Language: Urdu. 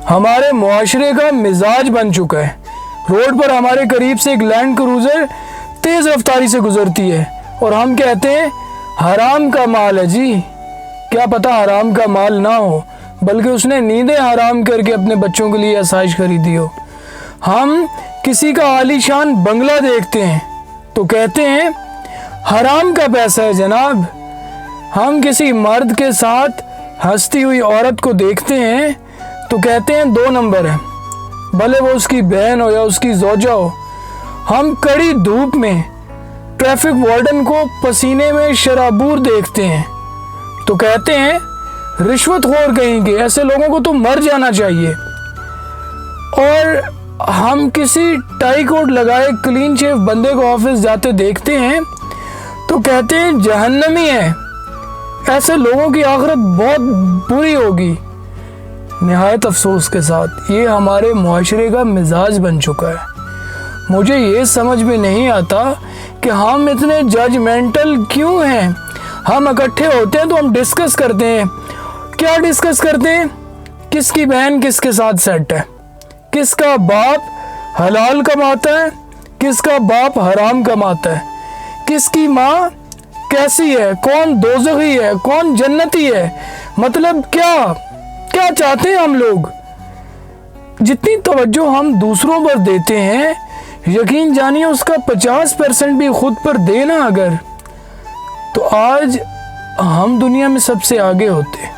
ہمارے معاشرے کا مزاج بن چکا ہے۔ روڈ پر ہمارے قریب سے ایک لینڈ کروزر تیز رفتاری سے گزرتی ہے اور ہم کہتے ہیں حرام کا مال ہے جی۔ کیا پتہ حرام کا مال نہ ہو، بلکہ اس نے نیندیں حرام کر کے اپنے بچوں کے لیے آسائش خریدی ہو۔ ہم کسی کا عالی شان بنگلہ دیکھتے ہیں تو کہتے ہیں حرام کا پیسہ ہے جناب۔ ہم کسی مرد کے ساتھ ہنستی ہوئی عورت کو دیکھتے ہیں تو کہتے ہیں 2 نمبر ہے، بھلے وہ اس کی بہن ہو یا اس کی زوجہ ہو۔ ہم کڑی دھوپ میں ٹریفک وارڈن کو پسینے میں شرابور دیکھتے ہیں تو کہتے ہیں رشوت خور کہیں گے، ایسے لوگوں کو تو مر جانا چاہیے۔ اور ہم کسی ٹائی کوٹ لگائے کلین شیف بندے کو آفس جاتے دیکھتے ہیں تو کہتے ہیں جہنمی ہے، ایسے لوگوں کی آخرت بہت بری ہوگی۔ نہایت افسوس کے ساتھ یہ ہمارے معاشرے کا مزاج بن چکا ہے۔ مجھے یہ سمجھ میں نہیں آتا کہ ہم اتنے ججمنٹل کیوں ہیں۔ ہم اکٹھے ہوتے ہیں تو ہم ڈسکس کرتے ہیں۔ کیا ڈسکس کرتے ہیں؟ کس کی بہن کس کے ساتھ سیٹ ہے، کس کا باپ حلال کماتا ہے، کس کا باپ حرام کماتا ہے، کس کی ماں کیسی ہے، کون دوزخی ہے، کون جنتی ہے۔ مطلب کیا چاہتے ہیں ہم لوگ؟ جتنی توجہ ہم دوسروں پر دیتے ہیں، یقین جانیے اس کا 50% بھی خود پر دینا اگر، تو آج ہم دنیا میں سب سے آگے ہوتے ہیں۔